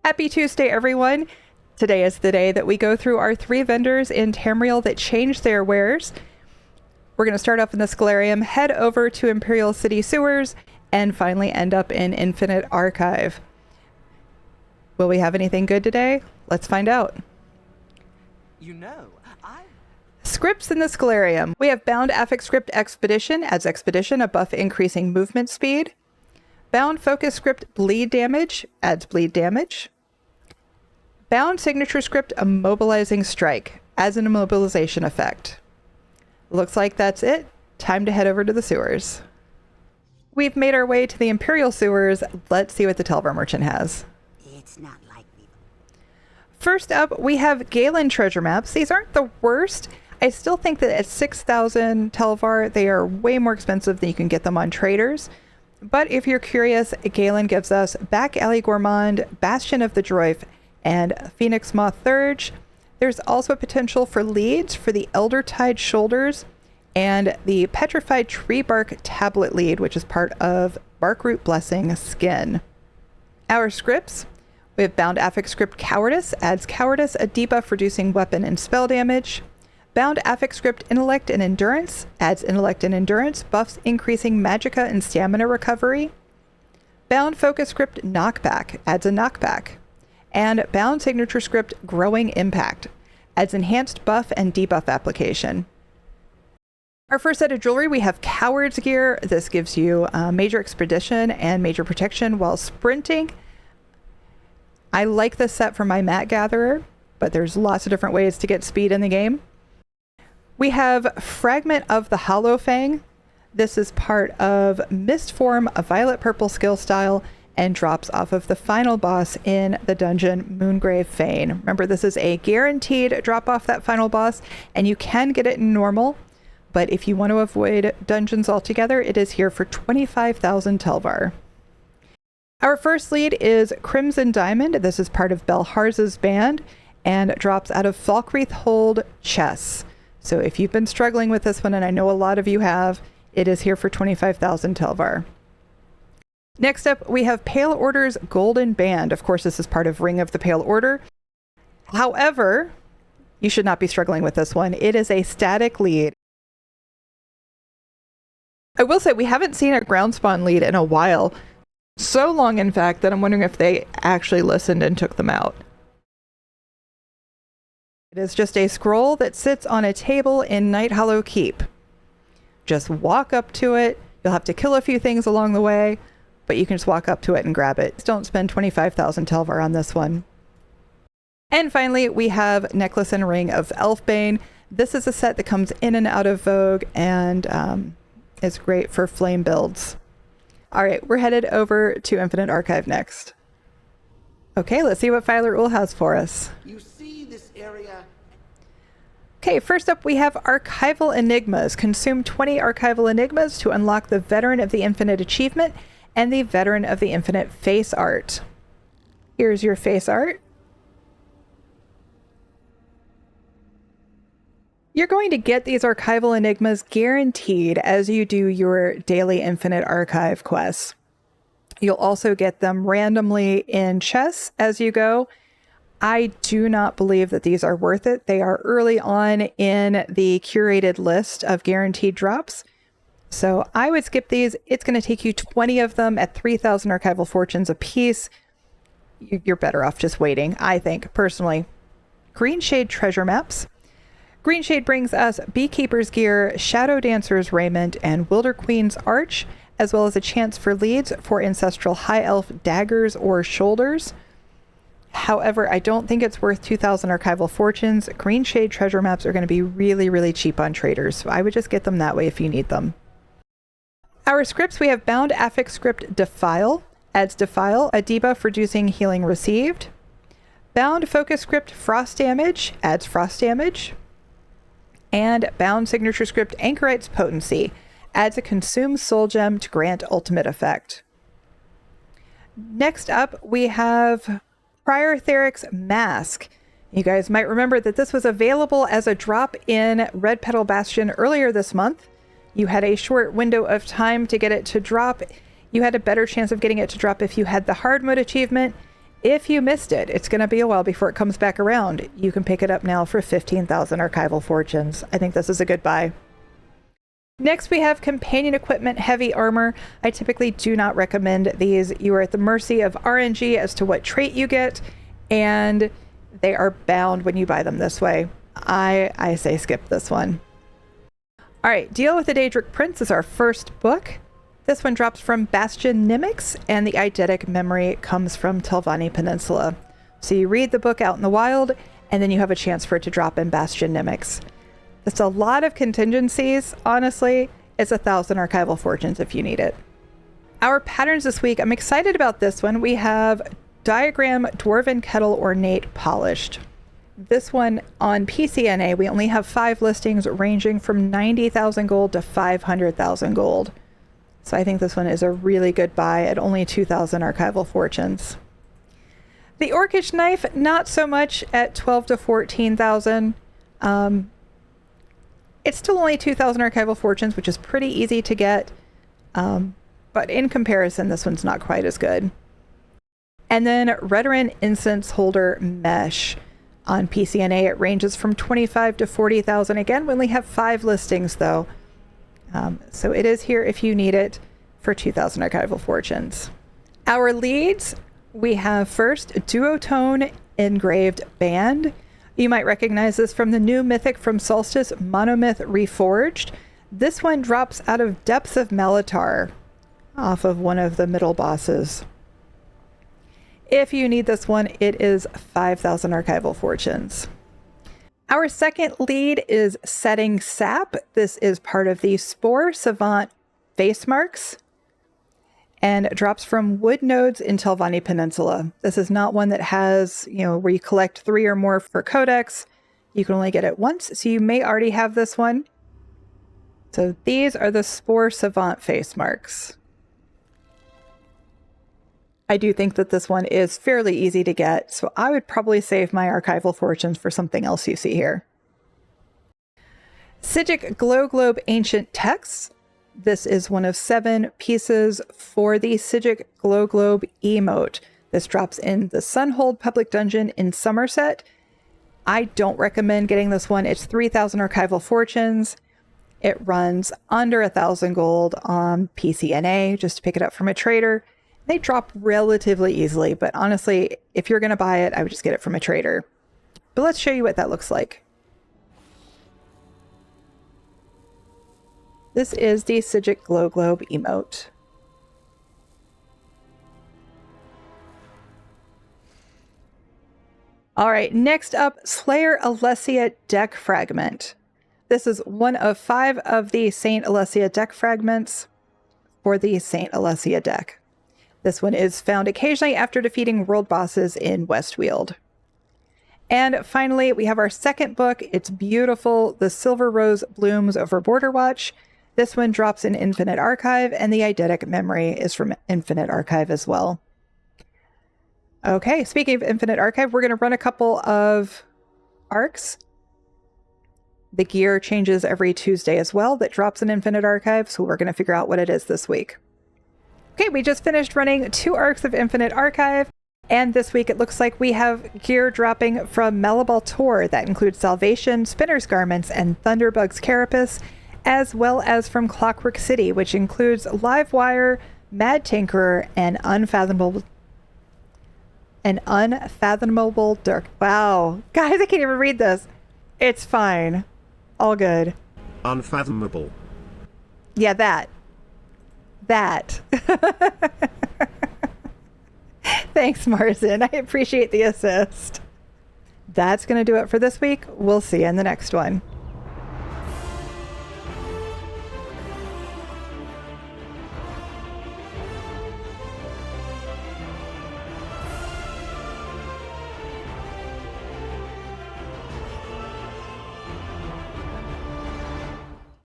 Happy Tuesday, everyone. Today is the day that we go through our 3 vendors in Tamriel that changed their wares. We're going to start off in the Scholarium, head over to Imperial City Sewers, and finally end up in Infinite Archive. Will we have anything good today? Let's find out. Scripts in the Scholarium. We have Bound Affix Script Expedition, adds Expedition, a buff increasing movement speed. Bound Focus Script Bleed Damage, adds bleed damage. Bound Signature Script Immobilizing Strike, adds an immobilization effect. Looks like that's it. Time to head over to the sewers. We've made our way to the Imperial Sewers. Let's see what the Telvar Merchant has. It's not likely. First up, we have Galen treasure maps. These aren't the worst. I still think that at 6,000 Telvar, they are way more expensive than you can get them on traders. But if you're curious, Galen gives us Back Alley Gourmand, Bastion of the Droif, and Phoenix Moth Thurge. There's also potential for leads for the Eldertide Shoulders and the Petrified Tree Bark Tablet lead, which is part of Barkroot Blessing Skin. Our scripts, we have Bound Affix Script Cowardice, adds Cowardice, a debuff reducing weapon and spell damage. Bound Affix Script Intellect and Endurance, adds Intellect and Endurance, buffs increasing Magicka and Stamina recovery. Bound Focus Script Knockback, adds a knockback. And Bound Signature Script Growing Impact, adds enhanced buff and debuff application. Our first set of jewelry, we have Coward's Gear. This gives you major expedition and major protection while sprinting. I like this set for my Mat Gatherer, but there's lots of different ways to get speed in the game. We have Fragment of the Hollow Fang. This is part of Mist Form, a violet purple skill style, and drops off of the final boss in the dungeon Moongrave Fane. Remember, this is a guaranteed drop off that final boss, and you can get it in normal, but if you want to avoid dungeons altogether, it is here for 25,000 Telvar. Our first lead is Crimson Diamond. This is part of Belharz's band and drops out of Falkreath Hold Chess. So if you've been struggling with this one, and I know a lot of you have, it is here for 25,000 Telvar. Next up, we have Pale Order's Golden Band. Of course, this is part of Ring of the Pale Order. However, you should not be struggling with this one. It is a static lead. I will say we haven't seen a ground spawn lead in a while. So long, in fact, that I'm wondering if they actually listened and took them out. It is just a scroll that sits on a table in Night Hollow Keep. Just walk up to it. You'll have to kill a few things along the way, but you can just walk up to it and grab it. Don't spend 25,000 Telvar on this one. And finally, we have Necklace and Ring of Elfbane. This is a set that comes in and out of vogue and is great for flame builds. All right, we're headed over to Infinite Archive next. Okay, let's see what Filer Ul has for us. You see this area? Okay, first up we have Archival Enigmas. Consume 20 Archival Enigmas to unlock the Veteran of the Infinite achievement and the Veteran of the Infinite face art. Here's your face art. You're going to get these Archival Enigmas guaranteed as you do your daily Infinite Archive quests. You'll also get them randomly in chests as you go. I do not believe that these are worth it. They are early on in the curated list of guaranteed drops. So I would skip these. It's going to take you 20 of them at 3,000 Archival Fortunes a piece. You're better off just waiting, I think, personally. Greenshade treasure maps. Greenshade brings us Beekeeper's Gear, Shadow Dancer's Raiment, and Wilder Queen's Arch, as well as a chance for leads for Ancestral High Elf daggers or shoulders. However, I don't think it's worth 2,000 Archival Fortunes. Greenshade treasure maps are going to be really, really cheap on traders, so I would just get them that way if you need them. Our scripts, we have Bound Affix Script Defile, adds Defile, a debuff reducing healing received. Bound Focus Script Frost Damage, adds Frost Damage. And Bound Signature Script Anchorite's Potency, adds a Consume Soul Gem to grant ultimate effect. Next up, we have Prior Theric's Mask. You guys might remember that this was available as a drop in Red Petal Bastion earlier this month. You had a short window of time to get it to drop. You had a better chance of getting it to drop if you had the hard mode achievement. If you missed it, it's going to be a while before it comes back around. You can pick it up now for 15,000 archival fortunes. I think this is a good buy. Next, we have companion equipment heavy armor. I typically do not recommend these. You are at the mercy of RNG as to what trait you get, and they are bound when you buy them this way. I say skip this one. All right, Deal with the Daedric Prince is our first book. This one drops from Bastion Nimics, and the eidetic memory comes from Telvanni Peninsula. So you read the book out in the wild, and then you have a chance for it to drop in Bastion Nimics. It's a lot of contingencies, honestly. It's 1,000 archival fortunes if you need it. Our patterns this week, I'm excited about this one. We have Diagram Dwarven Kettle Ornate Polished. This one on PCNA, we only have 5 listings ranging from 90,000 gold to 500,000 gold. So I think this one is a really good buy at only 2,000 archival fortunes. The Orcish Knife, not so much at 12 to 14,000. It's still only 2,000 archival fortunes, which is pretty easy to get. But in comparison, this one's not quite as good. And then Redoran Incense Holder Mesh on PCNA. It ranges from 25 to 40,000. Again, we only have 5 listings though. So it is here if you need it for 2,000 archival fortunes. Our leads, we have first Duotone Engraved Band. You might recognize this from the new mythic from Solstice, Monomyth Reforged. This one drops out of Depths of Melitar off of one of the middle bosses. If you need this one, it is 5,000 archival fortunes. Our second lead is Setting Sap. This is part of the Spore Savant face marks and drops from Wood Nodes in Telvanni Peninsula. This is not one that has, where you collect 3 or more for Codex. You can only get it once, so you may already have this one. So these are the Spore Savant face marks. I do think that this one is fairly easy to get, so I would probably save my archival fortunes for something else you see here. Sigic Glow Globe Ancient Texts. This is one of 7 pieces for the Sigic Glow Globe emote. This drops in the Sunhold Public Dungeon in Somerset. I don't recommend getting this one. It's 3,000 archival fortunes. It runs under 1,000 gold on PCNA just to pick it up from a trader. They drop relatively easily, but honestly, if you're going to buy it, I would just get it from a trader. But let's show you what that looks like. This is the Sigic Glow Globe emote. All right, next up, Slayer Alessia deck fragment. This is one of 5 of the Saint Alessia deck fragments for the Saint Alessia deck. This one is found occasionally after defeating world bosses in Westweald. And finally, we have our second book. It's beautiful. The Silver Rose Blooms over Border Watch. This one drops in Infinite Archive, and the eidetic memory is from Infinite Archive as well. Okay, speaking of Infinite Archive, we're going to run a couple of arcs. The gear changes every Tuesday as well. That drops in Infinite Archive, so we're going to figure out what it is this week. Okay, we just finished running 2 arcs of Infinite Archive, and this week it looks like we have gear dropping from Malabal Tor that includes Salvation, Spinner's Garments, and Thunderbug's Carapace, as well as from Clockwork City, which includes Livewire, Mad Tinkerer, and Unfathomable Dark. Wow, guys, I can't even read this. It's fine. All good. Unfathomable. Yeah, that. Thanks, Marzen. I appreciate the assist. That's going to do it for this week. We'll see you in the next one.